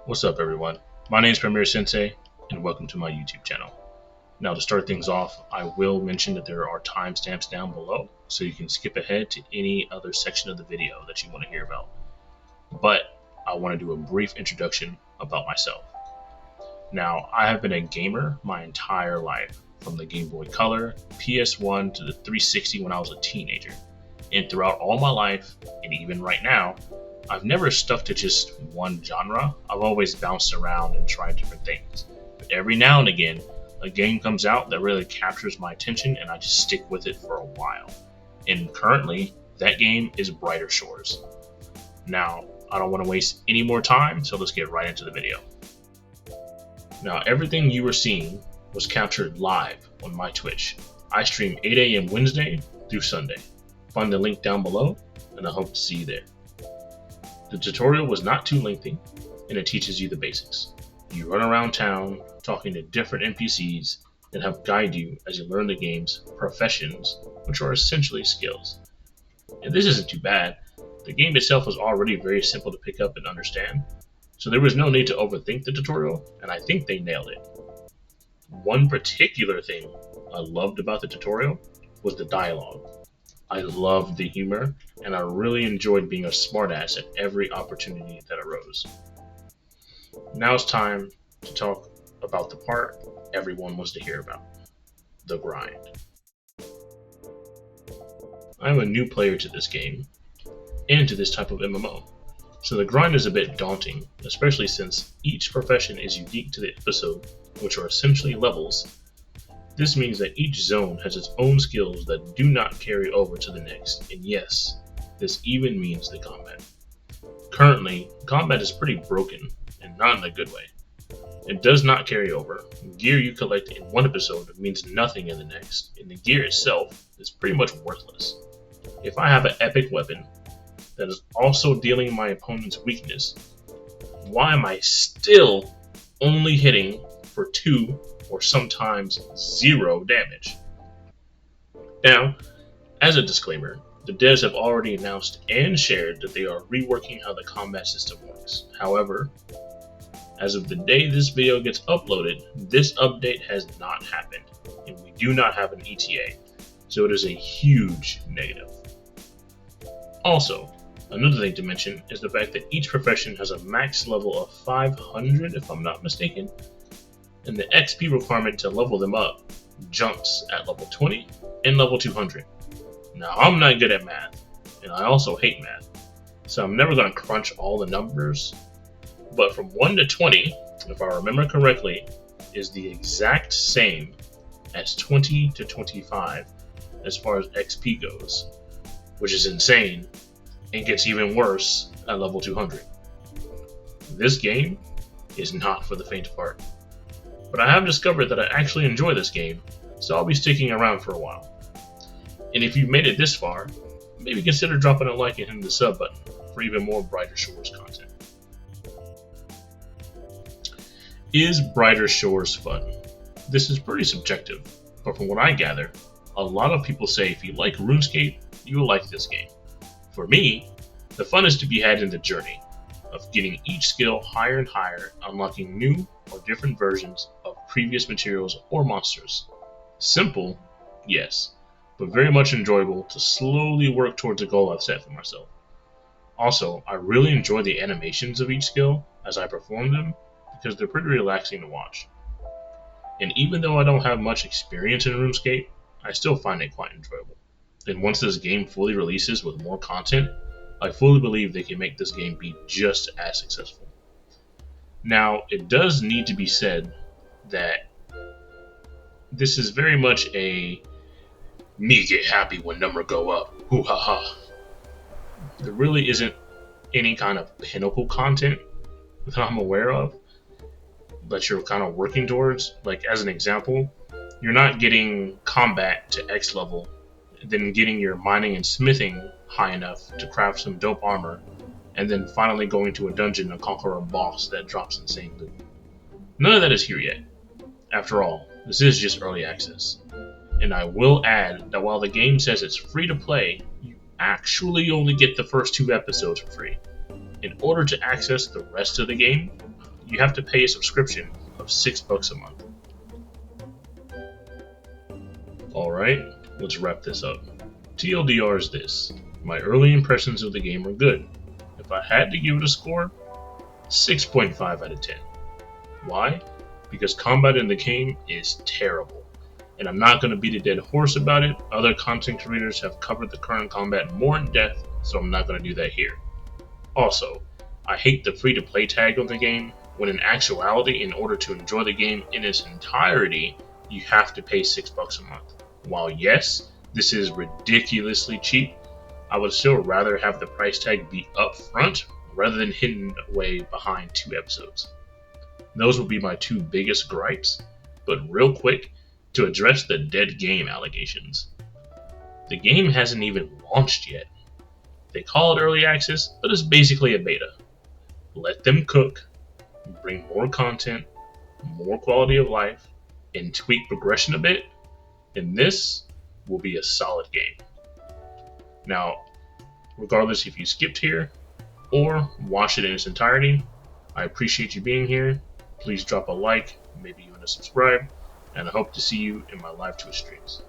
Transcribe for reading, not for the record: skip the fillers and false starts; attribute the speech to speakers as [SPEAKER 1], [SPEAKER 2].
[SPEAKER 1] What's up, everyone? My name is Premier Sensei, and welcome to my YouTube channel. Now, to start things off, I will mention that there are timestamps down below, so you can skip ahead to any other section of the video that you want to hear about. But I want to do a brief introduction about myself. Now, I have been a gamer my entire life, from the Game Boy Color, PS1 to the 360 when I was a teenager. And throughout all my life, and even right now, I've never stuck to just one genre. I've always bounced around and tried different things. But every now and again, a game comes out that really captures my attention and I just stick with it for a while. And currently, that game is Brighter Shores. Now, I don't want to waste any more time, so let's get right into the video. Now, everything you were seeing was captured live on my Twitch. I stream 8 a.m. Wednesday through Sunday. Find the link down below, and I hope to see you there. The tutorial was not too lengthy, and it teaches you the basics. You run around town, talking to different NPCs, and help guide you as you learn the game's professions, which are essentially skills. And this isn't too bad. The game itself was already very simple to pick up and understand, so there was no need to overthink the tutorial, and I think they nailed it. One particular thing I loved about the tutorial was the dialogue. I loved the humor, and I really enjoyed being a smartass at every opportunity that arose. Now it's time to talk about the part everyone wants to hear about, the grind. I'm a new player to this game, and to this type of MMO, so the grind is a bit daunting, especially since each profession is unique to the episode, which are essentially levels. This means that each zone has its own skills that do not carry over to the next, and yes, this even means the combat. Currently, combat is pretty broken, and not in a good way. It does not carry over. Gear you collect in one episode means nothing in the next, and the gear itself is pretty much worthless. If I have an epic weapon that is also dealing my opponent's weakness, why am I still only hitting for 2 or sometimes 0 damage? Now, as a disclaimer, the devs have already announced and shared that they are reworking how the combat system works. However, as of the day this video gets uploaded, this update has not happened, and we do not have an ETA, so it is a huge negative. Also, another thing to mention is the fact that each profession has a max level of 500 if I'm not mistaken, and the XP requirement to level them up jumps at level 20 and level 200. Now, I'm not good at math, and I also hate math, so I'm never going to crunch all the numbers, but from 1 to 20, if I remember correctly, is the exact same as 20 to 25 as far as XP goes, which is insane, and gets even worse at level 200. This game is not for the faint of heart. But I have discovered that I actually enjoy this game, so I'll be sticking around for a while. And if you've made it this far, maybe consider dropping a like and hitting the sub button for even more Brighter Shores content. Is Brighter Shores fun? This is pretty subjective, but from what I gather, a lot of people say if you like RuneScape, you will like this game. For me, the fun is to be had in the journey of getting each skill higher and higher, unlocking new or different versions of previous materials or monsters. Simple, yes, but very much enjoyable to slowly work towards a goal I've set for myself. Also, I really enjoy the animations of each skill as I perform them because they're pretty relaxing to watch. And even though I don't have much experience in RuneScape, I still find it quite enjoyable. And once this game fully releases with more content, I fully believe they can make this game be just as successful. Now, it does need to be said that this is very much a me get happy when number go up, hoo ha ha. There really isn't any kind of pinnacle content that I'm aware of that you're kind of working towards. Like, as an example, you're not getting combat to X level, then getting your mining and smithing high enough to craft some dope armor, and then finally going to a dungeon to conquer a boss that drops insane loot. None of that is here yet. After all, this is just early access. And I will add that while the game says it's free to play, you actually only get the first 2 episodes for free. In order to access the rest of the game, you have to pay a subscription of $6 a month. Alright, let's wrap this up. TLDR is this. My early impressions of the game are good. If I had to give it a score, 6.5 out of 10. Why? Because combat in the game is terrible. And I'm not going to beat a dead horse about it. Other content creators have covered the current combat more in depth, so I'm not going to do that here. Also, I hate the free-to-play tag on the game, when in actuality, in order to enjoy the game in its entirety, you have to pay $6 a month. While yes, this is ridiculously cheap, I would still rather have the price tag be up front rather than hidden away behind 2 episodes. Those would be my 2 biggest gripes, but real quick, to address the dead game allegations. The game hasn't even launched yet. They call it early access, but it's basically a beta. Let them cook, bring more content, more quality of life, and tweak progression a bit, and this will be a solid game. Now, regardless if you skipped here or watched it in its entirety, I appreciate you being here. Please drop a like, maybe even a subscribe, and I hope to see you in my live Twitch streams.